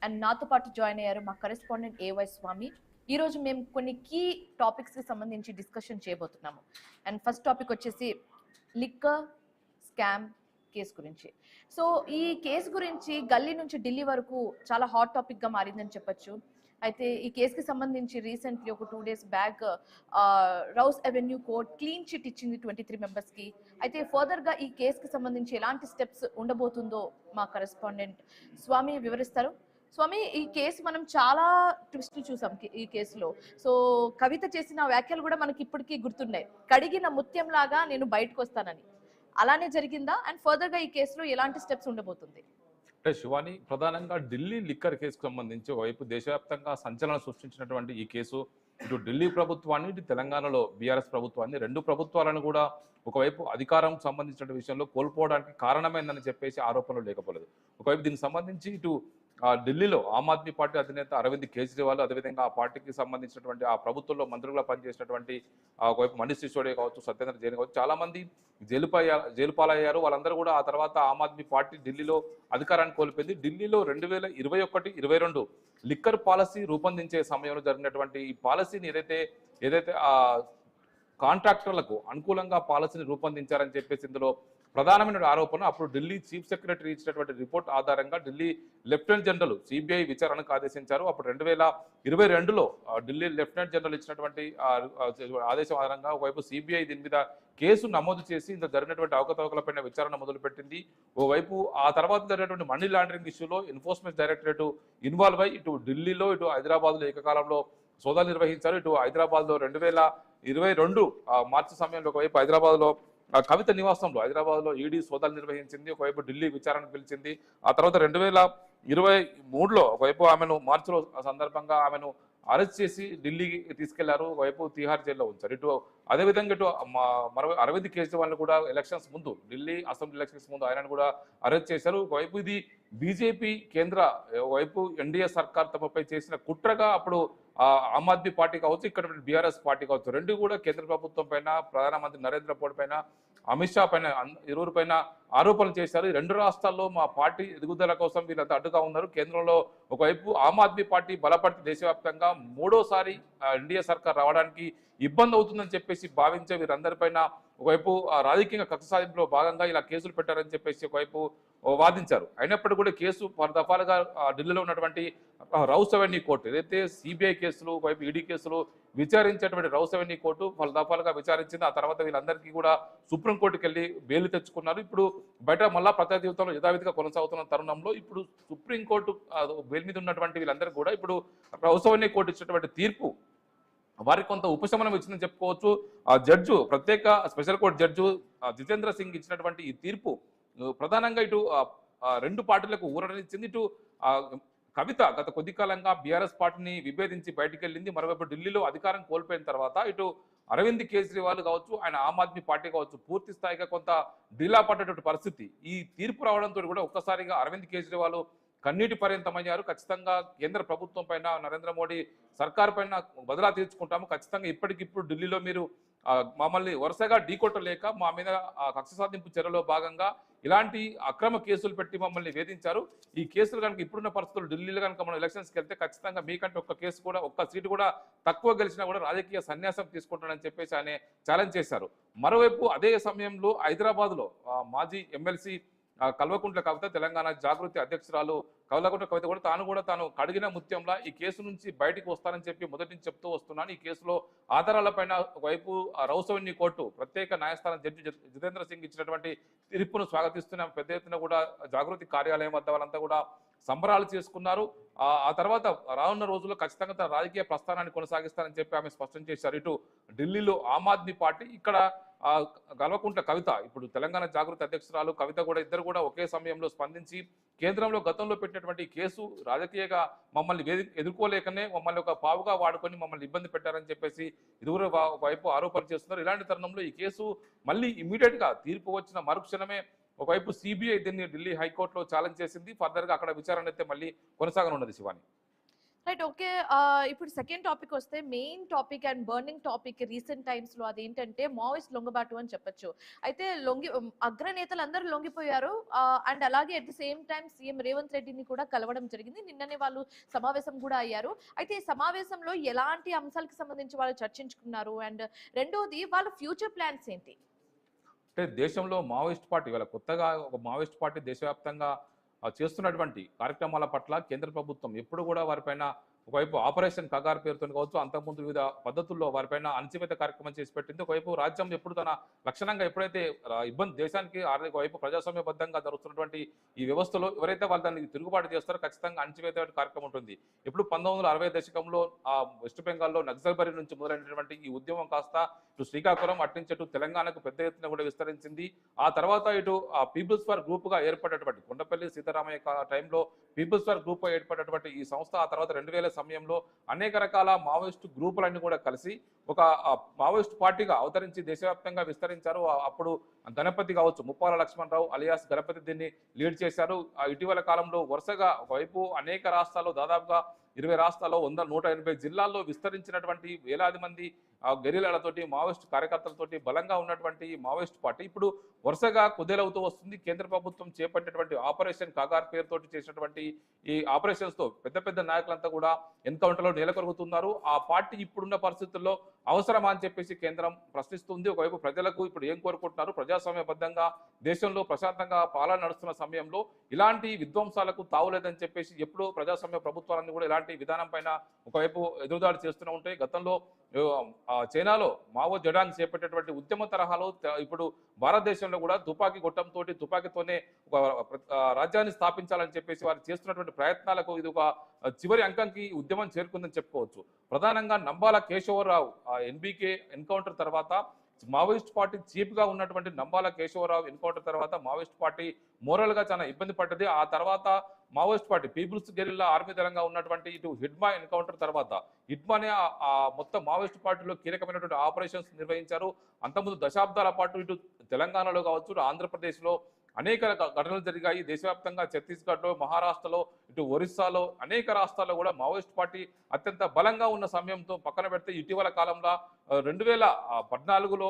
And నాతో పాటు join అయ్యారు మా కరెస్పాండెంట్ ఏవై స్వామి. ఈ రోజు మేము కొన్ని కీ టాపిక్స్ కి సంబంధించి డిస్కషన్ చేయబోతున్నాము. అండ్ ఫస్ట్ టాపిక్ వచ్చేసి లిక్కర్ స్కామ్ కేసు గురించి. సో ఈ కేసు గురించి గల్లీ నుంచి ఢిల్లీ వరకు చాలా హాట్ టాపిక్ గా మారిందని చెప్పొచ్చు. అయితే ఈ కేసుకి సంబంధించి రీసెంట్లీ ఒక 2 days back rows avenue court clean chit ఇచ్చింది 23 మెంబర్స్కి. అయితే ఫర్దర్గా ఈ కేసుకి సంబంధించి ఎలాంటి స్టెప్స్ ఉండబోతుందో మా కరెస్పాండెంట్ స్వామి వివరిస్తారు. స్వామి, ఈ కేసు మనం చాలా ట్విస్టులు చూసాం ఈ కేసులో. సో కవిత చేసిన వ్యాఖ్యలు కూడా మనకి ఇప్పటికీ గుర్తున్నాయి. కడిగిన ముత్యం లాగా నేను బయటకు వస్తానని. అలానే జరిగిందా? అండ్ ఫర్దర్గా ఈ కేసులో ఎలాంటి స్టెప్స్ ఉండబోతుంది? అంటే శివాని, ప్రధానంగా ఢిల్లీ లిక్కర్ కేసుకు సంబంధించి ఒకవైపు దేశవ్యాప్తంగా సంచలనం సృష్టించినటువంటి ఈ కేసు ఇటు ఢిల్లీ ప్రభుత్వాన్ని, ఇటు తెలంగాణలో బీఆర్ఎస్ ప్రభుత్వాన్ని, రెండు ప్రభుత్వాలను కూడా ఒకవైపు అధికారం సంబంధించిన విషయంలో కోల్పోవడానికి కారణమైందని చెప్పేసి ఆరోపణలు లేకపోలేదు. ఒకవైపు దీనికి సంబంధించి ఇటు ఢిల్లీలో ఆమ్ ఆద్మీ పార్టీ అధినేత అరవింద్ కేజ్రీవాల్, అదేవిధంగా ఆ పార్టీకి సంబంధించినటువంటి ఆ ప్రభుత్వంలో మంత్రులుగా పనిచేసినటువంటి ఒకవైపు మనీష్ సిసోడియా కావచ్చు, సత్యేంద్ర జైన్ కావచ్చు, చాలా మంది జైలు పాలయ్యారు. వాళ్ళందరూ కూడా ఆ తర్వాత ఆమ్ ఆద్మీ పార్టీ ఢిల్లీలో అధికారాన్ని కోల్పోయింది. ఢిల్లీలో 2021-22 లిక్కర్ పాలసీ రూపొందించే సమయంలో జరిగినటువంటి ఈ పాలసీని ఏదైతే కాంట్రాక్టర్లకు అనుకూలంగా పాలసీని రూపొందించారని చెప్పేసి ఇందులో ప్రధానమైన ఆరోపణ. అప్పుడు ఢిల్లీ చీఫ్ సెక్రటరీ ఇచ్చినటువంటి రిపోర్ట్ ఆధారంగా ఢిల్లీ లెఫ్టినెంట్ జనరల్ సిబిఐ విచారణకు ఆదేశించారు. అప్పుడు 2022లో ఢిల్లీ లెఫ్టినెంట్ జనరల్ ఇచ్చినటువంటి ఆదేశం ఆధారంగా ఒకవైపు సిబిఐ దీని మీద కేసు నమోదు చేసి ఇందులో జరిగినటువంటి అవకతవకలపైన విచారణ మొదలుపెట్టింది. ఓవైపు ఆ తర్వాత జరిగినటువంటి మనీ లాండరింగ్ ఇష్యూలో ఎన్ఫోర్స్మెంట్ డైరెక్టరేట్ ఇన్వాల్వ్ అయ్యి ఇటు ఢిల్లీలో, ఇటు హైదరాబాద్లో ఏకకాలంలో సోదాలు నిర్వహించారు. ఇటు హైదరాబాద్లో 2022 మార్చి సమయంలో ఒకవైపు హైదరాబాద్లో కవిత నివాసంలో హైదరాబాద్లో ఈడీ సోదాలు నిర్వహించింది. ఒకవైపు ఢిల్లీ విచారణకు పిలిచింది. ఆ తర్వాత 2023లో ఒకవైపు ఆమెను మార్చిలో సందర్భంగా ఆమెను అరెస్ట్ చేసి ఢిల్లీకి తీసుకెళ్లారు. ఒకవైపు తిహార్ జైల్లో ఉంచారు. ఇటు అదేవిధంగా ఇటు అరవింద్ కేజ్రీవాల్ని కూడా ఎలక్షన్స్ ముందు, ఢిల్లీ అసెంబ్లీ ఎలక్షన్స్ ముందు ఆయనను కూడా అరెస్ట్ చేశారు. ఒకవైపు ఇది బీజేపీ కేంద్ర, ఒకవైపు ఎన్డీఏ సర్కార్ తమపై చేసిన కుట్రగా అప్పుడు ఆమ్ ఆద్మీ పార్టీ కావచ్చు, ఇక్కడ బీఆర్ఎస్ పార్టీ కావచ్చు, రెండు కూడా కేంద్ర ప్రభుత్వం పైన, ప్రధానమంత్రి నరేంద్ర మోడీ పైన, అమిత్ షా పైన, ఇరువురు పైన ఆరోపణలు చేశారు. ఈ రెండు రాష్ట్రాల్లో మా పార్టీ ఎదుగుదల కోసం వీళ్ళంతా అడ్డుగా ఉన్నారు. కేంద్రంలో ఒకవైపు ఆమ్ ఆద్మీ పార్టీ బలపడితే దేశవ్యాప్తంగా మూడోసారి ఎన్డీఏ సర్కార్ రావడానికి ఇబ్బంది అవుతుందని చెప్పేసి భావించే వీరందరిపైన ఒకవైపు రాజకీయంగా కక్ష సాధింపులో భాగంగా ఇలా కేసులు పెట్టారని చెప్పేసి ఒకవైపు వాదించారు. అయినప్పటికీ కూడా కేసు పలు దఫాలుగా ఢిల్లీలో ఉన్నటువంటి రౌస్ అవెన్యూ కోర్టు, ఏదైతే సిబిఐ కేసులు, ఒకవైపు ఈడీ కేసులు విచారించేటువంటి రౌస్ అవెన్యూ కోర్టు పలు దఫాలుగా విచారించింది. ఆ తర్వాత వీళ్ళందరికీ కూడా సుప్రీంకోర్టుకి వెళ్ళి బెయిల్ తెచ్చుకున్నారు. ఇప్పుడు బయట మళ్ళా ప్రత్యేక జీవితంలో యథావిధిగా కొనసాగుతున్న తరుణంలో ఇప్పుడు సుప్రీంకోర్టు బెయిల్ మీద ఉన్నటువంటి వీళ్ళందరికీ కూడా ఇప్పుడు రౌస్ అవెన్యూ కోర్టు ఇచ్చినటువంటి తీర్పు వారికి కొంత ఉపశమనం ఇచ్చిందని చెప్పుకోవచ్చు. ఆ జడ్జు, ప్రత్యేక special court judge Jitendra Singh ఇచ్చినటువంటి ఈ తీర్పు ప్రధానంగా ఇటు రెండు పార్టీలకు ఊరటనిచ్చింది. ఇటు కవిత గత కొద్ది కాలంగా బీఆర్ఎస్ పార్టీని విభేదించి బయటికి వెళ్ళింది. మరోవైపు ఢిల్లీలో అధికారం కోల్పోయిన తర్వాత ఇటు అరవింద్ కేజ్రీవాల్ కావచ్చు, ఆయన ఆమ్ ఆద్మీ పార్టీ కావచ్చు, పూర్తి స్థాయిగా కొంత ఢిల్లా పడ్డటువంటి పరిస్థితి. ఈ తీర్పు రావడంతో కూడా ఒక్కసారిగా అరవింద్ కేజ్రీవాల్ కన్నీటి పర్యంతమయ్యారు. ఖచ్చితంగా కేంద్ర ప్రభుత్వం పైన, నరేంద్ర మోడీ సర్కార్ పైన బదులా తీర్చుకుంటాము. ఖచ్చితంగా ఇప్పటికిప్పుడు ఢిల్లీలో మీరు మమ్మల్ని వరుసగా ఢీకొట్టలేక మా మీద కక్ష సాధింపు చర్యలో భాగంగా ఇలాంటి అక్రమ కేసులు పెట్టి మమ్మల్ని వేధించారు. ఈ కేసులు కనుక ఇప్పుడున్న పరిస్థితులు ఢిల్లీలో కనుక మనం ఎలక్షన్స్కి వెళ్తే ఖచ్చితంగా మీకంటే ఒక్క సీటు కూడా తక్కువ గెలిచినా కూడా రాజకీయ సన్యాసం తీసుకుంటానని చెప్పేసి ఆయన ఛాలెంజ్ చేశారు. మరోవైపు అదే సమయంలో హైదరాబాద్లో మాజీ ఎమ్మెల్సీ కల్వకుంట్ల కవిత, తెలంగాణ జాగృతి అధ్యక్షురాలు కల్వకుంట్ల కవిత కూడా తాను కడిగిన ముత్యంలా ఈ కేసు నుంచి బయటికి వస్తానని చెప్పి మొదటి నుంచి చెప్తూ వస్తున్నాను. ఈ కేసులో ఆధారాలపైన ఒకవైపు రౌస్ అవెన్యూ కోర్టు ప్రత్యేక న్యాయస్థానం జడ్జి జితేంద్ర సింగ్ ఇచ్చినటువంటి తీర్పును స్వాగతిస్తున్న పెద్ద ఎత్తున కూడా జాగృతి కార్యాలయం వద్ద వాళ్ళంతా కూడా సంబరాలు చేసుకున్నారు. ఆ తర్వాత రానున్న రోజుల్లో ఖచ్చితంగా తన రాజకీయ ప్రస్థానాన్ని కొనసాగిస్తానని చెప్పి ఆమె స్పష్టం చేశారు. ఇటు ఢిల్లీలో ఆమ్ ఆద్మీ పార్టీ, ఇక్కడ కల్వకుంట్ల కవిత, ఇప్పుడు తెలంగాణ జాగృతి అధ్యక్షురాలు కవిత కూడా, ఇద్దరు కూడా ఒకే సమయంలో స్పందించి కేంద్రంలో గతంలో పెట్టినటువంటి కేసు రాజకీయంగా మమ్మల్ని ఎదుర్కోలేకనే మమ్మల్ని ఒక పావుగా వాడుకొని మమ్మల్ని ఇబ్బంది పెట్టారని చెప్పేసి ఇరువురు వైపు ఆరోపణ చేస్తున్నారు. ఇలాంటి తరుణంలో ఈ కేసు మళ్ళీ ఇమీడియట్గా తీర్పు వచ్చిన మరుక్షణమే ఒకవైపు సిబిఐ దీన్ని ఢిల్లీ హైకోర్టులో ఛాలెంజ్ చేసింది. ఫర్దర్గా అక్కడ విచారణ అయితే మళ్ళీ కొనసాగనున్నది. శివాని, రైట్. ఓకే. ఇప్పుడు సెకండ్ టాపిక్ వస్తే main topic and burning topic recent times లో అదేంటంటే మావోయిస్ట్ లొంగబాటు అని చెప్పొచ్చు. అయితే అగ్రనేతలందరూ లొంగిపోయారు. అండ్ అలాగే at the same time CM Revanth రెడ్డిని కూడా కలవడం జరిగింది. నిన్ననే వాళ్ళు సమావేశం కూడా అయ్యారు. అయితే ఈ సమావేశంలో ఎలాంటి అంశాలకు సంబంధించి వాళ్ళు చర్చించుకున్నారు? అండ్ రెండోది వాళ్ళ ఫ్యూచర్ ప్లాన్స్ ఏంటి? అంటే దేశంలో మావోయిస్ట్ పార్టీ ఇవాళ కొత్తగా ఒక మావోయిస్ట్ పార్టీ దేశవ్యాప్తంగా చేస్తున్నటువంటి కార్యక్రమాల పట్ల కేంద్ర ప్రభుత్వం ఎప్పుడు కూడా వారిపైన ఒకవైపు ఆపరేషన్ కగార్ పేరుతో కావచ్చు, అంతకుముందు వివిధ పద్ధతుల్లో వారిపైన అణచివేత కార్యక్రమం చేసి పెట్టింది. ఒకవైపు రాజ్యం ఎప్పుడు తన లక్షణంగా ఎప్పుడైతే ఇబ్బంది దేశానికి ఆర్థిక వైపు ప్రజాస్వామ్యబద్ధంగా జరుగుతున్నటువంటి ఈ వ్యవస్థలో ఎవరైతే వాళ్ళు దాన్ని తిరుగుబాటు చేస్తారో ఖచ్చితంగా అణచివేత కార్యక్రమం ఉంటుంది. ఇప్పుడు 1960 దశకంలో వెస్ట్ బెంగాల్లో నక్సల్బరీ నుంచి మొదలైనటువంటి ఈ ఉద్యమం కాస్త ఇటు శ్రీకాకుళం అట్నుంచి అటు తెలంగాణకు పెద్ద ఎత్తున కూడా విస్తరించింది. ఆ తర్వాత ఇటు పీపుల్స్ ఫర్ గ్రూప్ గా ఏర్పడేటువంటి కొండపల్లి సీతారామయ్య టైంలో పీపుల్స్ ఫర్ గ్రూప్ గా ఏర్పడేటువంటి ఈ సంస్థ ఆ తర్వాత 2000 సమయంలో అనేక రకాల మావోయిస్టు గ్రూపులన్నీ కూడా కలిసి ఒక మావోయిస్ట్ పార్టీగా అవతరించి దేశవ్యాప్తంగా విస్తరించారు. అప్పుడు గణపతి కావచ్చు, ముప్పాల లక్ష్మణరావు అలియాస్ గణపతి దీన్ని లీడ్ చేశారు. ఇటీవల కాలంలో వరుసగా ఒకవైపు అనేక రాష్ట్రాల్లో దాదాపుగా 20 రాష్ట్రాల్లో 180 జిల్లాల్లో విస్తరించినటువంటి వేలాది మంది గెరిలాలతోటి మావోయిస్ట్ కార్యకర్తలతోటి బలంగా ఉన్నటువంటి మావోయిస్ట్ పార్టీ ఇప్పుడు వరుసగా కుదేలవుతూ వస్తుంది. కేంద్ర ప్రభుత్వం చేపట్టినటువంటి ఆపరేషన్ కాగార్ పేరుతోటి చేసినటువంటి ఈ ఆపరేషన్స్ తో పెద్ద పెద్ద నాయకులంతా కూడా ఎన్కౌంటర్లో నెలకొరుగుతున్నారు. ఆ పార్టీ ఇప్పుడున్న పరిస్థితుల్లో అవసరమా అని చెప్పేసి కేంద్రం ప్రశ్నిస్తుంది. ఒకవైపు ప్రజలకు ఇప్పుడు ఏం కోరుకుంటున్నారు, ప్రజాస్వామ్యబద్ధంగా దేశంలో ప్రశాంతంగా పాలన నడుస్తున్న సమయంలో ఇలాంటి విధ్వంసాలకు తావులేదని చెప్పేసి ఎప్పుడూ ప్రజాస్వామ్య ప్రభుత్వాలన్నీ కూడా ఇలాంటి విధానం పైన ఒకవైపు ఎదురుదాడి చేస్తూనే ఉంటాయి. గతంలో చైనాలో మావో జడాంగ్ చేపట్టేటువంటి ఉద్యమ తరహాలో ఇప్పుడు భారతదేశంలో కూడా తుపాకీ గొట్టంతో తుపాకీతోనే ఒక రాజ్యాన్ని స్థాపించాలని చెప్పేసి వారు చేస్తున్నటువంటి ప్రయత్నాలకు ఇది ఒక చివరి అంకంకి ఉద్యమం చేరుకుందని చెప్పుకోవచ్చు. ప్రధానంగా నంబాల కేశవరావు ఎన్బీకే ఎన్కౌంటర్ తర్వాత మావోయిస్ట్ పార్టీ చీఫ్ గా ఉన్నటువంటి నంబాల కేశవరావు ఎన్కౌంటర్ తర్వాత మావోయిస్ట్ పార్టీ మోరల్ గా చాలా ఇబ్బంది పడ్డది. ఆ తర్వాత Maoist party people's guerrilla army దళంగా ఉన్నటువంటి ఇటు హిడ్మా ఎన్కౌంటర్ తర్వాత హిడ్మానే మొత్తం మావోయిస్ట్ పార్టీలో కీలకమైనటువంటి ఆపరేషన్స్ నిర్వహించారు. అంతకుముందు దశాబ్దాల పాటు ఇటు తెలంగాణలో కావచ్చు, ఆంధ్రప్రదేశ్లో అనేక ఘటనలు జరిగాయి. దేశవ్యాప్తంగా ఛత్తీస్గఢ్లో, మహారాష్ట్రలో, ఇటు ఒరిస్సాలో అనేక రాష్ట్రాల్లో కూడా మావోయిస్ట్ పార్టీ అత్యంత బలంగా ఉన్న సమయంతో పక్కన పెడితే ఇటీవల కాలంలో 2014లో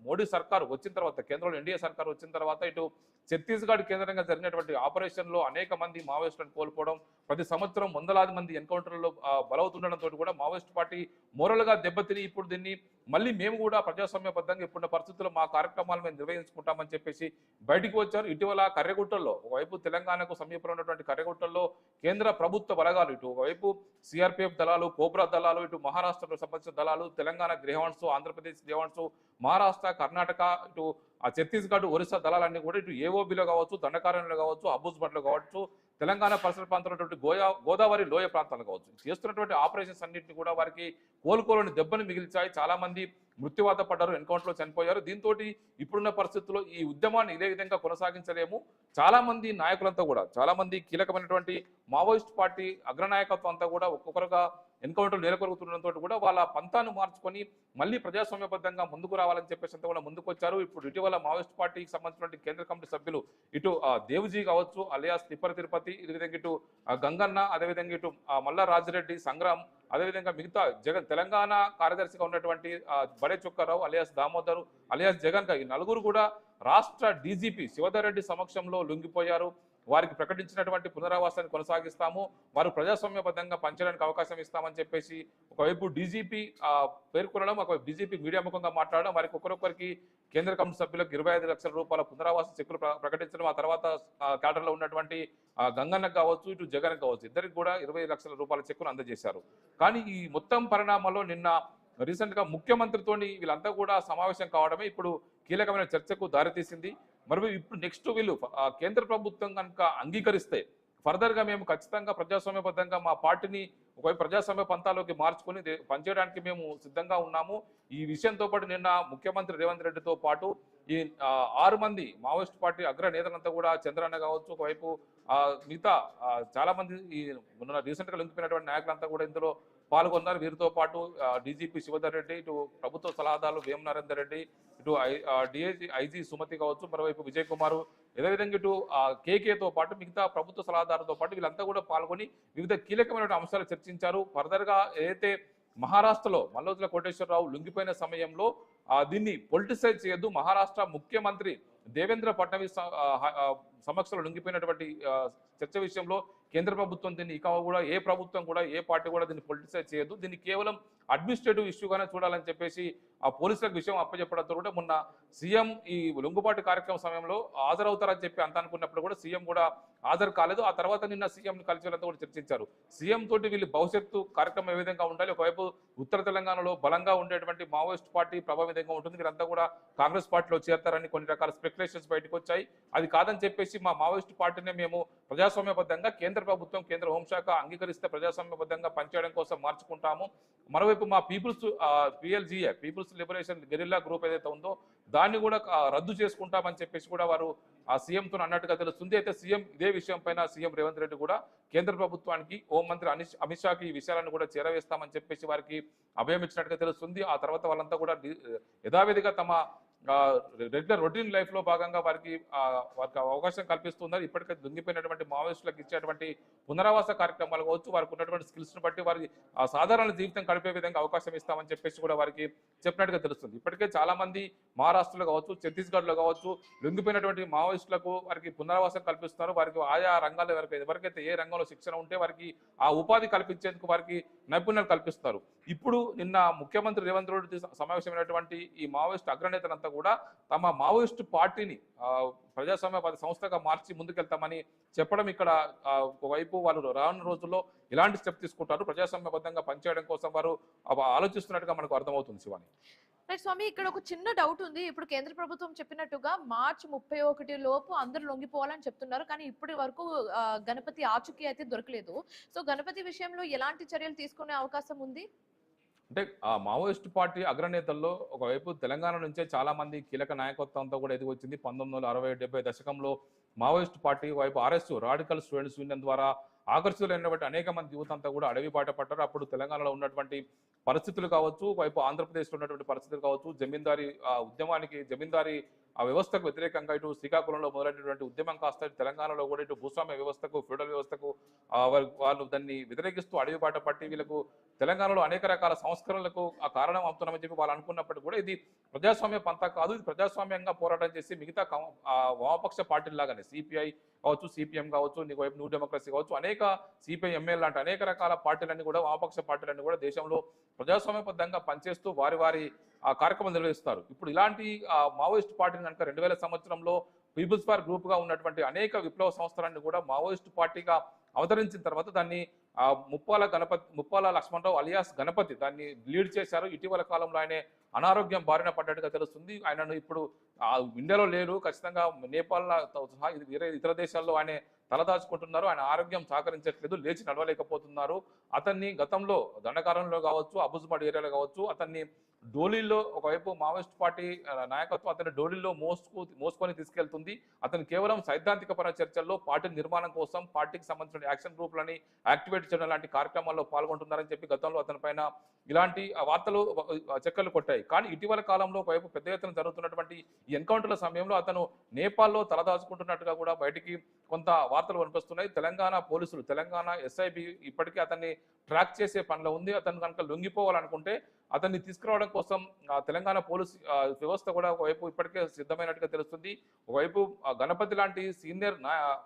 మోడీ సర్కారు వచ్చిన తర్వాత, కేంద్రంలో ఎన్డీఏ సర్కారు వచ్చిన తర్వాత ఇటు ఛత్తీస్గఢ్ కేంద్రంగా జరిగినటువంటి ఆపరేషన్లో అనేక మంది మావోయిస్టులను కోల్పోవడం, ప్రతి సంవత్సరం వందలాది మంది ఎన్కౌంటర్లో బలవుతుండడంతో కూడా మావోయిస్ట్ పార్టీ మోరల్గా దెబ్బతిని ఇప్పుడు దీన్ని మళ్ళీ మేము కూడా ప్రజాస్వామ్యబద్ధంగా ఇప్పుడున్న పరిస్థితుల్లో మా కార్యక్రమాలు మేము నిర్వహించుకుంటామని చెప్పేసి బయటికి వచ్చారు. ఇటీవల కర్రెగుట్టల్లో ఒకవైపు తెలంగాణకు సమీపంలో ఉన్నటువంటి కర్రెగుట్టల్లో కేంద్ర ప్రభుత్వ బలగాలు ఇటు ఒకవైపు సిఆర్పిఎఫ్ దళాలు, కోబ్రా దళాలు, ఇటు మహారాష్ట్రకు సంబంధించిన దళాలు, తెలంగాణ గ్రేహాండ్స్, ఆంధ్రప్రదేశ్ గ్రేహాండ్స్, మహారాష్ట్ర, కర్ణాటక, ఇటు ఛత్తీస్గఢ్, ఒరిస్సా దళాలన్నీ కూడా ఇటు ఏఓబిలో కావచ్చు, దండకారణ్యంలో కావచ్చు, అబూజ్బట్లో కావచ్చు, తెలంగాణ పరిసర ప్రాంతంలో ఉన్నటువంటి గోదావరి లోయ ప్రాంతాలు కావచ్చు, చేస్తున్నటువంటి ఆపరేషన్స్ అన్నింటినీ కూడా వారికి కోలుకోలేని దెబ్బను మిగిల్చాయి. చాలా మంది మృత్యువాత పడ్డారు, ఎన్కౌంటర్లో చనిపోయారు. దీంతో ఇప్పుడున్న పరిస్థితుల్లో ఈ ఉద్యమాన్ని ఇదే విధంగా కొనసాగించలేము. చాలా మంది నాయకులంతా కూడా, చాలా మంది కీలకమైనటువంటి మావోయిస్ట్ పార్టీ అగ్రనాయకత్వం అంతా కూడా ఒక్కొక్కరుగా ఎన్కౌంటర్ నెలకొరుగుతుండడంతో కూడా వాళ్ళ పంతాను మార్చుకొని మళ్ళీ ప్రజాస్వామ్యబద్ధంగా ముందుకు రావాలని చెప్పేసి అంతా కూడా ముందుకు వచ్చారు. ఇప్పుడు ఇటీవల మావోయిస్ట్ పార్టీకి సంబంధించినటువంటి కేంద్ర కమిటీ సభ్యులు ఇటు దేవ్జీ కావచ్చు, అలియాస్ తిరుపతి, ఇదే విధంగా ఇటు గంగన్న, అదేవిధంగా ఇటు మల్లా రాజిరెడ్డి, సంగ్రామ్, అదేవిధంగా మిగతా తెలంగాణ కార్యదర్శిగా ఉన్నటువంటి బడే చొక్కారావు అలియాస్ దామోదరు, అలియాస్ జగన్ ఈ నలుగురు కూడా రాష్ట్ర డీజీపీ శివధర్ రెడ్డి సమక్షంలో లొంగిపోయారు. వారికి ప్రకటించినటువంటి పునరావాసాన్ని కొనసాగిస్తాము, వారు ప్రజాస్వామ్యబద్ధంగా పంచడానికి అవకాశం ఇస్తామని చెప్పేసి ఒకవైపు డీజీపీ పేర్కొనడం, ఒకవైపు డీజీపీ మీడియా ముఖంగా మాట్లాడడం, వారికి ఒక్కొక్కరికి కేంద్ర కమిటీ సభ్యులకు 25 లక్షల రూపాయల పునరావాస చెక్కులు ప్రకటించడం, ఆ తర్వాత క్యాడర్లో ఉన్నటువంటి గంగన్నకు కావచ్చు, ఇటు జగన్ కావచ్చు, ఇద్దరికి కూడా 20 లక్షల రూపాయల చెక్కును అందజేశారు. కానీ ఈ మొత్తం పరిణామాల్లో నిన్న రీసెంట్ గా ముఖ్యమంత్రితోని వీళ్ళంతా కూడా సమావేశం కావడమే ఇప్పుడు కీలకమైన చర్చకు దారితీసింది. మరి ఇప్పుడు నెక్స్ట్ వీళ్ళు కేంద్ర ప్రభుత్వం కనుక అంగీకరిస్తే ఫర్దర్ గా మేము ఖచ్చితంగా ప్రజాస్వామ్యబద్ధంగా మా పార్టీని ఒకవైపు ప్రజాస్వామ్య పంతాలోకి మార్చుకొని పనిచేయడానికి మేము సిద్ధంగా ఉన్నాము. ఈ విషయంతో పాటు నిన్న ముఖ్యమంత్రి రేవంత్ రెడ్డితో పాటు ఈ 6 మంది మావోయిస్ట్ పార్టీ అగ్ర నేతలంతా కూడా, చంద్రన్న కావచ్చు, ఒకవైపు మిగతా చాలా మంది ఈ రీసెంట్ గా లొంగిపోయినటువంటి నాయకులంతా కూడా ఇందులో పాల్గొన్నారు. వీరితో పాటు డీజీపీ శివధర్ రెడ్డి, ఇటు ప్రభుత్వ సలహాదారులు వేమ నరేందర్ రెడ్డి, ఇటు ఐజీ సుమతి కావచ్చు, మరోవైపు విజయ్ కుమార్, అదేవిధంగా ఇటు కేకేతో పాటు మిగతా ప్రభుత్వ సలహాదారులతో పాటు వీళ్ళంతా కూడా పాల్గొని వివిధ కీలకమైన అంశాలు చర్చించారు. ఫర్దర్గా ఏదైతే మహారాష్ట్రలో మల్లోజుల కోటేశ్వరరావు లొంగిపోయిన సమయంలో దీన్ని పొలిటిసైజ్ చేయొద్దు, మహారాష్ట్ర ముఖ్యమంత్రి దేవేంద్ర ఫడ్నవీస్ సమక్షంలో లొంగిపోయినటువంటి చర్చ విషయంలో కేంద్ర ప్రభుత్వం దీన్ని ఇక కూడా ఏ ప్రభుత్వం కూడా ఏ పార్టీ కూడా దీన్ని పొలిటిసైజ్ చేయొద్దు, దీన్ని కేవలం అడ్మినిస్ట్రేటివ్ ఇష్యూగానే చూడాలని చెప్పేసి ఆ పోలీసులకు విషయం అప్పచెప్పడంతో కూడా మొన్న సీఎం ఈ లొంగుబాటు కార్యక్రమం సమయంలో హాజరవుతారని చెప్పి అంత అనుకున్నప్పుడు కూడా సీఎం కూడా హాజరు కాలేదు. ఆ తర్వాత నిన్న సీఎం కలిసి వాళ్ళంతా కూడా చర్చించారు. సీఎం తోటి వీళ్ళు భవిష్యత్తు కార్యక్రమం ఏ విధంగా ఉండాలి, ఒకవైపు ఉత్తర తెలంగాణలో బలంగా ఉండేటువంటి మావోయిస్ట్ పార్టీ ప్రభావం విధంగా ఉంటుంది, వీరంతా కూడా కాంగ్రెస్ పార్టీలో చేరతారని కొన్ని రకాల స్పెక్యులేషన్స్ బయటకు వచ్చాయి. అది కాదని చెప్పేసి మా మావోయిస్ట్ పార్టీనే మేము ప్రజాస్వామ్యబద్ధంగా కేంద్ర ప్రభుత్వం కేంద్ర హోంశాఖ అంగీకరిస్తే ప్రజాస్వామ్యబద్ధంగా పనిచేయడం కోసం మార్చుకుంటాము. మరోవైపు మా PLGA people's liberation guerrilla group ఏదైతే ఉందో దాన్ని కూడా రద్దు చేసుకుంటామని చెప్పేసి కూడా వారు ఆ సీఎంతో అన్నట్టుగా తెలుస్తుంది. అయితే సీఎం ఇదే విషయం పైన సీఎం రేవంత్ రెడ్డి కూడా కేంద్ర ప్రభుత్వానికి హోంమంత్రి అమిత్ షాకి ఈ విషయాలను కూడా చేరవేస్తామని చెప్పేసి వారికి అభయం ఇచ్చినట్టుగా తెలుస్తుంది. ఆ తర్వాత వాళ్ళంతా కూడా యథావిధిగా తమ రెగ్యులర్ రొటీన్ లైఫ్ లో భాగంగా వారికి అవకాశం కల్పిస్తున్నారు. ఇప్పటికే దొంగిపోయినటువంటి మావోయిస్టులకు ఇచ్చేటువంటి పునరావాస కార్యక్రమాలు కావచ్చు, వారికి ఉన్నటువంటి స్కిల్స్ ను బట్టి వారి సాధారణ జీవితం గడిపే విధంగా అవకాశం ఇస్తామని చెప్పేసి కూడా వారికి చెప్పినట్టుగా తెలుస్తుంది. ఇప్పటికే చాలా మంది మహారాష్ట్రలో కావచ్చు, ఛత్తీస్గఢ్ లో కావచ్చు లొంగిపోయినటువంటి మావోయిస్టులకు వారికి పునరావాసం కల్పిస్తున్నారు. వారికి ఆయా రంగాల్లో ఎవరికైతే ఏ రంగంలో శిక్షణ ఉంటే వారికి ఆ ఉపాధి కల్పించేందుకు వారికి నైపుణ్యాలు కల్పిస్తున్నారు. ఇప్పుడు నిన్న ముఖ్యమంత్రి రేవంత్ రెడ్డి సమావేశమైనటువంటి ఈ మావోయిస్ట్ అగ్రనేతలంతా కూడా తమ మావోయిస్టు పార్టీని ప్రజాస్వామ్య సంస్థగా మార్చి ముందుకెళ్తామని చెప్పడం ఇక్కడ ఒకవైపు వాళ్ళు రానున్న రోజుల్లో ఎలాంటి స్టెప్ తీసుకుంటారు, ప్రజాస్వామ్యబద్ధంగా పనిచేయడం కోసం వారు ఆలోచిస్తున్నట్టుగా మనకు అర్థమవుతుంది. శివాని రైట్ స్వామి, ఇక్కడ ఒక చిన్న డౌట్ ఉంది. ఇప్పుడు కేంద్ర ప్రభుత్వం చెప్పినట్టుగా మార్చి 31 లోపు అందరూ లొంగిపోవాలని చెప్తున్నారు, కానీ ఇప్పటి వరకు గణపతి ఆచూకీ అయితే దొరకలేదు. సో గణపతి విషయంలో ఎలాంటి చర్యలు తీసుకునే అవకాశం ఉంది? అంటే ఆ మావోయిస్ట్ పార్టీ అగ్రనేతల్లో ఒకవైపు తెలంగాణ నుంచే చాలా మంది కీలక నాయకత్వంతో కూడా ఎదిగి వచ్చింది. 1960-70 దశకంలో మావోయిస్ట్ పార్టీ వైపు ఆర్ఎస్ రాడికల్ స్టూడెంట్స్ యూనియన్ ద్వారా ఆకర్షితులైనటువంటి అనేక మంది యువత అంతా కూడా అడవి బాట పట్టారు. అప్పుడు తెలంగాణలో ఉన్నటువంటి పరిస్థితులు కావచ్చు, వైపు ఆంధ్రప్రదేశ్లో ఉన్నటువంటి పరిస్థితులు కావచ్చు, జమీందారీ ఉద్యమానికి జమీందారీ ఆ వ్యవస్థకు వ్యతిరేకంగా ఇటు శ్రీకాకుళంలో మొదలైనటువంటి ఉద్యమం కాస్త తెలంగాణలో కూడా ఇటు భూస్వామ్య వ్యవస్థకు ఫ్యూడల్ వ్యవస్థకు వాళ్ళు దాన్ని వ్యతిరేకిస్తూ అడవి బాట పట్టి వీళ్ళకు తెలంగాణలో అనేక రకాల సంస్కరణలకు ఆ కారణం అవుతున్నామని చెప్పి వాళ్ళు అనుకున్నప్పటికీ కూడా ఇది ప్రజాస్వామ్య పంతా కాదు, ఇది ప్రజాస్వామ్యంగా పోరాటం చేసి మిగతా వామపక్ష పార్టీలాగానే సిపిఐ కావచ్చు, సిపిఎం కావచ్చు, నీకు వైపు న్యూ డెమోక్రసీ కావచ్చు, అనేక సిపిఐ ఎంఎల్ లాంటి అనేక రకాల పార్టీలన్నీ కూడా వామపక్ష పార్టీలన్నీ కూడా దేశంలో ప్రజాస్వామ్యబద్ధంగా పనిచేస్తూ వారి ఆ కార్యక్రమం నిర్వహిస్తారు. ఇప్పుడు ఇలాంటి మావోయిస్ట్ పార్టీని కనుక 2000 సంవత్సరంలో పీపుల్స్ పార్ గ్రూప్ గా ఉన్నటువంటి అనేక విప్లవ సంస్థలన్నీ కూడా మావోయిస్ట్ పార్టీగా అవతరించిన తర్వాత దాన్ని ముప్పాల లక్ష్మణరావు అలియాస్ గణపతి దాన్ని లీడ్ చేశారు. ఇటీవల కాలంలో ఆయన అనారోగ్యం బారిన పడ్డట్టుగా తెలుస్తుంది. ఆయనను ఇప్పుడు ఇండియాలో లేరు, ఖచ్చితంగా నేపాల్ సహా వేరే ఇతర దేశాల్లో ఆయన తలదాచుకుంటున్నారు. ఆయన ఆరోగ్యం సహకరించట్లేదు, లేచి నడవలేకపోతున్నారు. అతన్ని గతంలో దండకారణంలో కావచ్చు, అబుజ్మడ్ ఏరియాలో కావచ్చు, అతన్ని డోలీలో ఒకవైపు మావోయిస్ట్ పార్టీ నాయకత్వం అతని డోలీలో మోసుకొని తీసుకెళ్తుంది. అతను కేవలం సైద్ధాంతికపర చర్చల్లో పార్టీ నిర్మాణం కోసం పార్టీకి సంబంధించిన యాక్షన్ గ్రూపులని యాక్టివేట్ చేయడం లాంటి కార్యక్రమాల్లో పాల్గొంటున్నారని చెప్పి గతంలో అతని పైన ఇలాంటి వార్తలు చక్కర్లు కొట్టాయి. కానీ ఇటీవల కాలంలో ఒకవైపు పెద్ద ఎత్తున జరుగుతున్నటువంటి ఈ ఎన్కౌంటర్ల సమయంలో అతను నేపాల్లో తలదాచుకుంటున్నట్టుగా కూడా బయటికి కొంత వార్తలు వినిపిస్తున్నాయి. తెలంగాణ పోలీసులు, తెలంగాణ ఎస్ఐబి ఇప్పటికీ అతన్ని ట్రాక్ చేసే పనిలో ఉంది. అతను కనుక లొంగిపోవాలనుకుంటే అతన్ని తీసుకురావడం కోసం తెలంగాణ పోలీస్ వ్యవస్థ కూడా ఒకవైపు ఇప్పటికే సిద్ధమైనట్టుగా తెలుస్తుంది. ఒకవైపు గణపతి లాంటి సీనియర్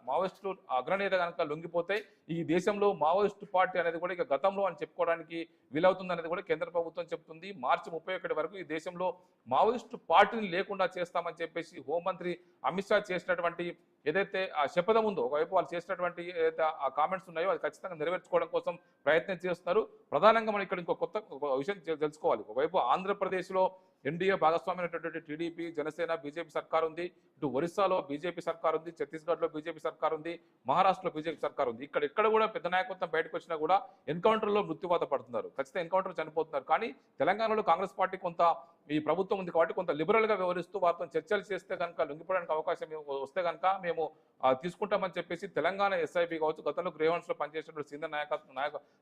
మావోయిస్టు అగ్రనేత కనుక లొంగిపోతే ఈ దేశంలో మావోయిస్టు పార్టీ అనేది కూడా ఇక గతంలో అని చెప్పుకోవడానికి వీలవుతుంది అనేది కూడా కేంద్ర ప్రభుత్వం చెప్తుంది. మార్చి 31 వరకు ఈ దేశంలో మావోయిస్టు పార్టీని లేకుండా చేస్తామని చెప్పేసి హోంమంత్రి అమిత్ షా చేసినటువంటి ఏదైతే ఆ శపథం ఉందో, ఒకవైపు వాళ్ళు చేసినటువంటి ఏదైతే ఆ కామెంట్స్ ఉన్నాయో అది ఖచ్చితంగా నెరవేర్చుకోవడం కోసం ప్రయత్నం చేస్తున్నారు. ప్రధానంగా మనం ఇక్కడ ఇంకో కొత్త విషయం తెలుసుకోవాలి. ఒకవైపు ఆంధ్రప్రదేశ్లో ఎన్డీఏ భాగస్వామ్యమైనటువంటి టీడీపీ, జనసేన, బీజేపీ సర్కార్ ఉంది. ఇటు ఒరిస్సాలో బీజేపీ సర్కార్ ఉంది, ఛత్తీస్గఢ్లో బీజేపీ సర్కార్ ఉంది, మహారాష్ట్రలో బీజేపీ సర్కార్ ఉంది. ఇక్కడ కూడా పెద్ద నాయకత్వం బయటకు వచ్చినా కూడా ఎన్కౌంటర్లో మృత్యువాత పడుతున్నారు, ఖచ్చితంగా ఎన్కౌంటర్ చనిపోతున్నారు. కానీ తెలంగాణలో కాంగ్రెస్ పార్టీ కొంత ఈ ప్రభుత్వం ఉంది కాబట్టి కొంత లిబరల్ గా వ్యవహరిస్తూ వారితో చర్చలు చేస్తే కనుక లొంగిపోవడానికి అవకాశం వస్తే కనుక మేము తీసుకుంటామని చెప్పేసి తెలంగాణ ఎస్ఐబి కావచ్చు, గతంలో గ్రేవన్స్ లో పనిచేసినటువంటి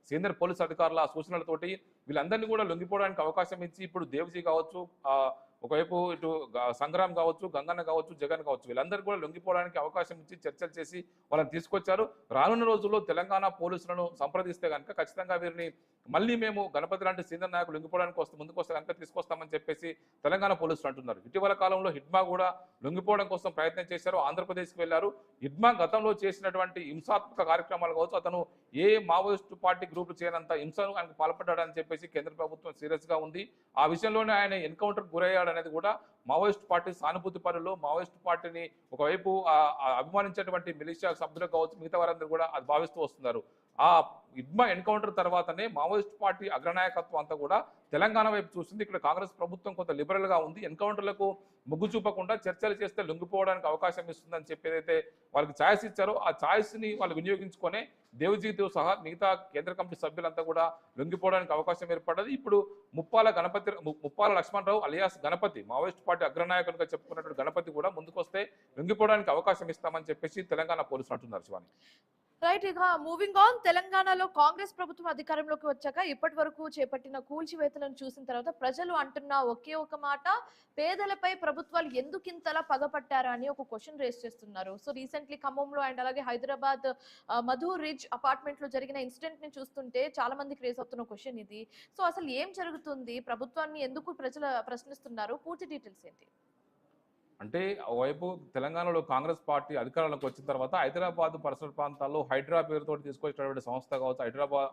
సీనియర్ పోలీస్ అధికారుల సూచనలతోటి వీళ్ళందరినీ కూడా లొంగిపోవడానికి అవకాశం ఇచ్చి ఇప్పుడు దేవ్జీ కావచ్చు, ఒకవైపు ఇటు సంగ్రామ్ కావచ్చు, గంగన్న కావచ్చు, జగన్ కావచ్చు, వీళ్ళందరూ కూడా లొంగిపోవడానికి అవకాశం ఇచ్చి చర్చలు చేసి వాళ్ళని తీసుకొచ్చారు. రానున్న రోజుల్లో తెలంగాణ పోలీసులను సంప్రదిస్తే కనుక ఖచ్చితంగా వీరిని మళ్ళీ మేము గణపతి లాంటి సీనియర్ నాయకులు లొంగిపోవడానికి ముందుకు వస్తే కనుక తీసుకొస్తామని చెప్పేసి తెలంగాణ పోలీసులు అంటున్నారు. ఇటీవల కాలంలో హిడ్మా కూడా లొంగిపోవడం కోసం ప్రయత్నం చేశారు, ఆంధ్రప్రదేశ్కి వెళ్లారు. హిడ్మా గతంలో చేసినటువంటి హింసాత్మక కార్యక్రమాలు కావచ్చు, అతను ఏ మావోయిస్టు పార్టీ గ్రూపులు చేయనంత హింసను ఆయనకు పాల్పడ్డాడని చెప్పేసి కేంద్ర ప్రభుత్వం సీరియస్ గా ఉంది. ఆ విషయంలోనే ఆయన ఎన్కౌంటర్ గురయ్యాడనేది కూడా మావోయిస్ట్ పార్టీ సానుభూతి పరులు, మావోయిస్ట్ పార్టీని ఒకవైపు అభిమానించేటువంటి మిలిషియా సభ్యులు కావచ్చు, మిగతా వారందరూ కూడా అది భావిస్తూ వస్తున్నారు. ఆ హిడ్మా ఎన్కౌంటర్ తర్వాతనే మావోయిస్ట్ పార్టీ అగ్రనాయకత్వం అంతా కూడా తెలంగాణ వైపు చూస్తుంది. ఇక్కడ కాంగ్రెస్ ప్రభుత్వం కొంత లిబరల్ గా ఉంది. ఎన్కౌంటర్లకు మొగ్గు చూపకుండా చర్చలు చేస్తే లొంగిపోవడానికి అవకాశం ఇస్తుందని చెప్పి ఏదైతే వాళ్ళకి ఛాయిస్ ఇచ్చారో ఆ ఛాయిస్ ని వాళ్ళు వినియోగించుకొని దేవజీతో సహా మిగతా కేంద్ర కమిటీ సభ్యులంతా కూడా లొంగిపోవడానికి అవకాశం ఏర్పడ్డది. ఇప్పుడు Muppala Lakshmana Rao alias Ganapathy, Maoist party అగ్రనాయకులుగా చెప్పుకున్నటువంటి గణపతి కూడా ముందుకొస్తే లొంగిపోవడానికి అవకాశం ఇస్తామని చెప్పేసి తెలంగాణ పోలీసులు అంటున్నారు. శివాని, రైట్. ఇక మూవింగ్ ఆన్, తెలంగాణలో కాంగ్రెస్ ప్రభుత్వం అధికారంలోకి వచ్చాక ఇప్పటి వరకు చేపట్టిన కూల్చివేతలను చూసిన తర్వాత ప్రజలు అంటున్న ఒకే ఒక మాట, పేదలపై ప్రభుత్వాలు ఎందుకు ఇంతలా పగపట్టారా అని ఒక క్వశ్చన్ రేస్ చేస్తున్నారు. సో రీసెంట్లీ ఖమ్మంలో అండ్ అలాగే హైదరాబాద్ మధు రిజ్ అపార్ట్మెంట్ లో జరిగిన ఇన్సిడెంట్ ని చూస్తుంటే చాలా మందికి రేస్ అవుతున్న క్వశ్చన్ ఇది. సో అసలు ఏం జరుగుతుంది, ప్రభుత్వాన్ని ఎందుకు ప్రజలు ప్రశ్నిస్తున్నారు, పూర్తి డీటెయిల్స్ ఏంటి? అంటే ఒకవైపు తెలంగాణలో కాంగ్రెస్ పార్టీ అధికారంలోకి వచ్చిన తర్వాత హైదరాబాద్ పరిసర ప్రాంతాల్లో హైడ్రా పేరుతో తీసుకొచ్చినటువంటి సంస్థ కావచ్చు,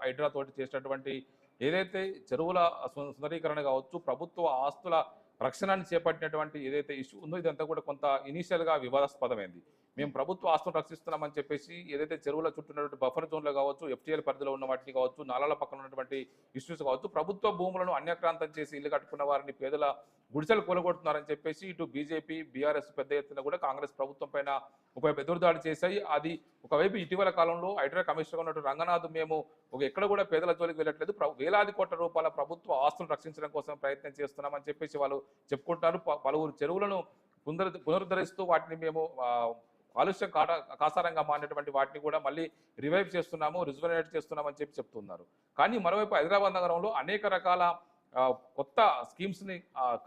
హైడ్రా తోటి చేసినటువంటి ఏదైతే చెరువుల సుందరీకరణ కావచ్చు, ప్రభుత్వ ఆస్తుల రక్షణని చేపట్టినటువంటి ఏదైతే ఇష్యూ ఉందో ఇదంతా కూడా కొంత ఇనీషియల్ గా వివాదాస్పదమైంది. మేము ప్రభుత్వ ఆస్తులను రక్షిస్తున్నామని చెప్పేసి ఏదైతే చెరువుల చుట్టూ ఉన్నటువంటి బఫర్ జోన్లు కావచ్చు, ఎఫ్టీఎల్ పరిధిలో ఉన్న వాటిని కావచ్చు, నాలాల పక్కన ఉన్నటువంటి ఇష్యూస్ కావచ్చు, ప్రభుత్వ భూములను అన్యక్రాంతం చేసి ఇల్లు కట్టుకున్న వారిని పేదల గుడిసెలు కూలగొడుతున్నారని చెప్పేసి ఇటు బీజేపీ, బీఆర్ఎస్ పెద్ద ఎత్తున కూడా కాంగ్రెస్ ప్రభుత్వం పైన ఒకవైపు ఎదురుదాడి చేశాయి. అది ఒకవైపు ఇటీవల కాలంలో హైడ్రా కమిషనర్ ఉన్నటువంటి రంగనాథ్ మేము ఎక్కడ కూడా పేదల జోలికి వెళ్ళట్లేదు, వేలాది కోట్ల రూపాయల ప్రభుత్వ ఆస్తులను రక్షించడం కోసం ప్రయత్నం చేస్తున్నామని చెప్పేసి వాళ్ళు చెప్పుకుంటున్నారు. పలువురు చెరువులను పునరుద్ధరిస్తూ వాటిని మేము కాలుష్యం కాసారంగా మారినటువంటి వాటిని కూడా మళ్ళీ రివైవ్ చేస్తున్నాము, రిజువనేట్ చేస్తున్నామని చెప్తున్నారు. కానీ మరోవైపు హైదరాబాద్ నగరంలో అనేక రకాల కొత్త స్కీమ్స్ ని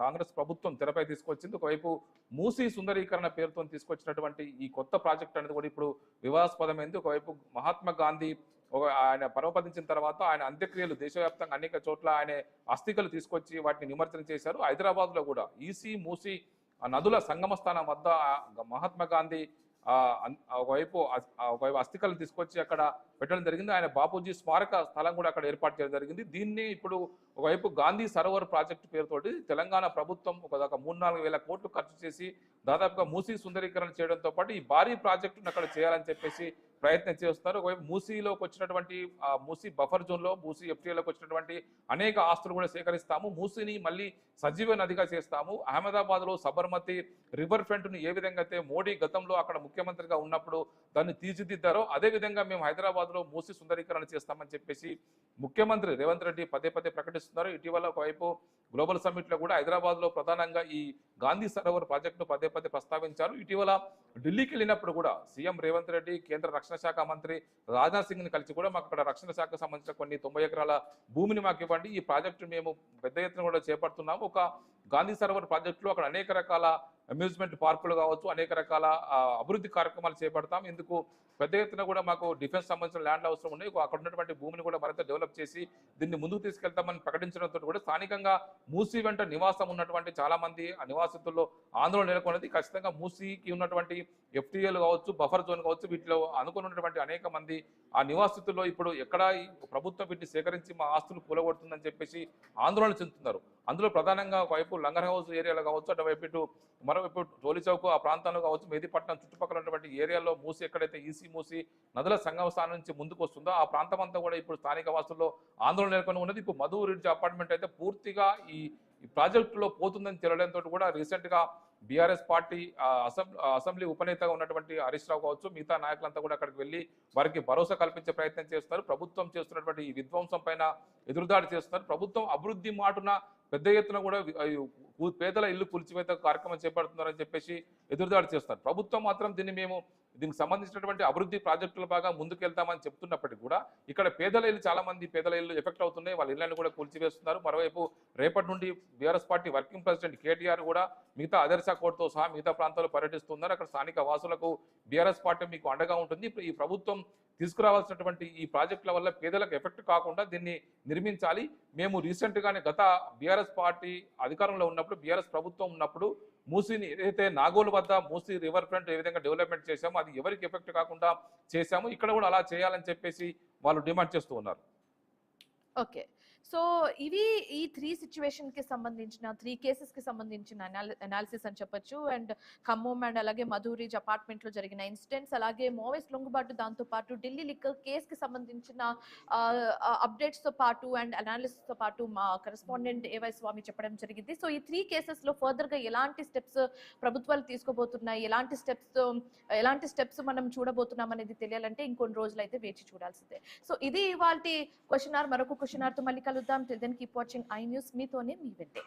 కాంగ్రెస్ ప్రభుత్వం తెరపై తీసుకొచ్చింది. ఒకవైపు మూసీ సుందరీకరణ పేరుతో తీసుకొచ్చినటువంటి ఈ కొత్త ప్రాజెక్ట్ అనేది కూడా ఇప్పుడు వివాదాస్పదమైంది. ఒకవైపు మహాత్మా గాంధీ ఆయన పరమపదించిన తర్వాత ఆయన అంత్యక్రియలు దేశవ్యాప్తంగా అనేక చోట్ల ఆయన అస్థికలు తీసుకొచ్చి వాటిని నిమజ్జనం చేశారు. హైదరాబాద్ లో కూడా ఈసీ మూసీ నదుల సంగమ స్థానం వద్ద మహాత్మా గాంధీ ఒకవైపు అస్థికలు తీసుకొచ్చి అక్కడ పెట్టడం జరిగింది. ఆయన బాపూజీ స్మారక స్థలం కూడా అక్కడ ఏర్పాటు చేయడం జరిగింది. దీన్ని ఇప్పుడు ఒకవైపు గాంధీ సరోవర్ ప్రాజెక్టు పేరుతోటి తెలంగాణ ప్రభుత్వం ఒక 3-4 వేల కోట్లు ఖర్చు చేసి దాదాపుగా మూసీ సుందరీకరణ చేయడంతో పాటు ఈ భారీ ప్రాజెక్టును అక్కడ చేయాలని చెప్పేసి ప్రయత్నం చేస్తున్నారు. ఒకవైపు మూసీలోకి వచ్చినటువంటి మూసీ బఫర్ జోన్ లో మూసీ ఎఫ్టీఏలోకి వచ్చినటువంటి అనేక ఆస్తులు కూడా సేకరిస్తాము, మూసీని మళ్ళీ సజీవ నదిగా చేస్తాము. అహ్మదాబాద్ లో సబర్మతి రివర్ ఫ్రంట్ ను ఏ విధంగా అయితే మోడీ గతంలో అక్కడ ముఖ్యమంత్రిగా ఉన్నప్పుడు దాన్ని తీర్చిదిద్దారో అదే విధంగా మేము హైదరాబాద్ లో మూసీ సుందరీకరణ చేస్తామని చెప్పేసి ముఖ్యమంత్రి రేవంత్ రెడ్డి పదే ప్రకటిస్తున్నారు. ఇటీవల ఒకవైపు గ్లోబల్ సమ్మిట్ లో కూడా హైదరాబాద్ లో ప్రధానంగా ఈ గాంధీ సరోవర్ ప్రాజెక్టును పదే ప్రస్తావించారు. ఇటీవల ఢిల్లీకి వెళ్ళినప్పుడు కూడా సీఎం రేవంత్ రెడ్డి కేంద్ర రక్షణ శాఖ మంత్రి రాజ్నాథ్ సింగ్ ని కలిసి కూడా మాకు అక్కడ రక్షణ శాఖకు సంబంధించిన కొన్ని 90 ఎకరాల భూమిని మాకు ఇవ్వండి, ఈ ప్రాజెక్టు మేము పెద్ద ఎత్తున కూడా చేపడుతున్నాము. ఒక గాంధీ సరోవర్ ప్రాజెక్టులో అక్కడ అనేక రకాల అమ్యూజ్మెంట్ పార్కులు కావచ్చు, అనేక రకాల అభివృద్ధి కార్యక్రమాలు చేపడతాం. ఇందుకు పెద్ద ఎత్తున కూడా మాకు డిఫెన్స్ సంబంధించిన ల్యాండ్లు అవసరం ఉన్నాయి, అక్కడ ఉన్నటువంటి భూమిని కూడా మరింత డెవలప్ చేసి దీన్ని ముందుకు తీసుకెళ్తామని ప్రకటించడంతో కూడా స్థానికంగా మూసీ వెంట నివాసం ఉన్నటువంటి చాలా మంది ఆ నివాసితుల్లో ఆందోళన నెలకొన్నది. ఖచ్చితంగా మూసీకి ఉన్నటువంటి ఎఫ్టీఏలు కావచ్చు, బఫర్ జోన్ కావచ్చు, వీటిలో అనుకున్నటువంటి అనేక మంది ఆ నివాసితుల్లో ఇప్పుడు ఎక్కడ ప్రభుత్వం వీటిని సేకరించి మా ఆస్తులు కూలగొడుతుందని చెప్పేసి ఆందోళన చెందుతున్నారు. అందులో ప్రధానంగా ఒకవైపు లంగర్ హౌస్ ఏరియాలో కావచ్చు, అటువైపు ఇటు మరోవైపు టోలీ చౌక్ ఆ ప్రాంతంలో కావచ్చు, మెహదీపట్నం చుట్టుపక్కల ఉన్నటువంటి ఏరియాలో మూసీ ఎక్కడైతే ఈసీ మూసీ నదుల సంగమ స్థానం నుంచి ముందుకు వస్తుందో ఆ ప్రాంతం అంతా కూడా ఇప్పుడు స్థానిక వాసుల్లో ఆందోళన నెలకొని ఉన్నది. ఇప్పుడు మధు రిడ్జ్ అపార్ట్మెంట్ అయితే పూర్తిగా ఈ ప్రాజెక్టులో పోతుందని తెలియడంతో కూడా రీసెంట్ గా బీఆర్ఎస్ పార్టీ అసెంబ్లీ ఉపనేతగా ఉన్నటువంటి హరీష్ రావు కావచ్చు, మిగతా నాయకులంతా కూడా అక్కడికి వెళ్ళి వారికి భరోసా కల్పించే ప్రయత్నం చేస్తున్నారు. ప్రభుత్వం చేస్తున్నటువంటి ఈ విధ్వంసం పైన ఎదురుదాడి చేస్తున్నారు. ప్రభుత్వం అభివృద్ధి మాటున పెద్ద ఎత్తున కూడా పేదల ఇల్లు కూల్చివేత కార్యక్రమం చేపడుతున్నారని చెప్పేసి ఎదురుదాడి చేస్తున్నారు. ప్రభుత్వం మాత్రం దీన్ని మేము దీనికి సంబంధించినటువంటి అభివృద్ధి ప్రాజెక్టుల బాగా ముందుకెళ్తామని చెప్తున్నప్పటికీ కూడా ఇక్కడ పేదల ఇల్లు చాలా మంది పేదల ఇల్లు ఎఫెక్ట్ అవుతున్నాయి, వాళ్ళ ఇళ్లను కూడా కూల్చివేస్తున్నారు. మరోవైపు రేపటి నుండి BRS party working president KTR కూడా మిగతా ఆదర్శ కోర్టుతో సహా మిగతా ప్రాంతాల్లో పర్యటిస్తున్నారు. అక్కడ స్థానిక వాసులకు బీఆర్ఎస్ పార్టీ మీకు అండగా ఉంటుంది. ఇప్పుడు ఈ ప్రభుత్వం తీసుకురావాల్సినటువంటి ఈ ప్రాజెక్టుల వల్ల పేదలకు ఎఫెక్ట్ కాకుండా దీన్ని నిర్మించాలి. మేము రీసెంట్గానే గత బీఆర్ఎస్ పార్టీ అధికారంలో ఉన్నప్పుడు, బీఆర్ఎస్ ప్రభుత్వం ఉన్నప్పుడు మూసీని ఏదైతే నాగోల్ వద్ద మూసీ రివర్ ఫ్రంట్ ఏ విధంగా డెవలప్మెంట్ చేశామో అది ఎవరికి ఎఫెక్ట్ కాకుండా చేశాము, ఇక్కడ కూడా అలా చేయాలని చెప్పేసి వాళ్ళు డిమాండ్ చేస్తూ ఉన్నారు. ఓకే, సో ఇవి ఈ 3 సిచ్యువేషన్ కి సంబంధించిన 3 కేసెస్ కి సంబంధించిన అనాలిసిస్ అని చెప్పొచ్చు. అండ్ ఖమ్మం అండ్ అలాగే మధురిజ్ అపార్ట్మెంట్ లో జరిగిన ఇన్సిడెంట్స్, అలాగే మోవెస్ లొంగుబాటు, దాంతో పాటు ఢిల్లీ లిక్కర్ కేస్ కి సంబంధించిన అప్డేట్స్ తో పాటు అండ్ అనాలిసిస్ తో పాటు మా కరెస్పాండెంట్ ఏవై స్వామి చెప్పడం జరిగింది. సో ఈ 3 కేసెస్ లో ఫర్దర్ గా ఎలాంటి స్టెప్స్ ప్రభుత్వాలు తీసుకోబోతున్నాయి, ఎలాంటి స్టెప్స్ మనం చూడబోతున్నాం అనేది తెలియాలంటే ఇంకొన్ని రోజులు అయితే వేచి చూడాల్సిందే. సో ఇది ఇవాల్టి క్వశ్చన్ అవర్. మరొక క్వశ్చన్ అవర్ తో మళ్ళీ కలుద్దాం. Till then keep watching iNews. మీతోనే మీ వెంటే.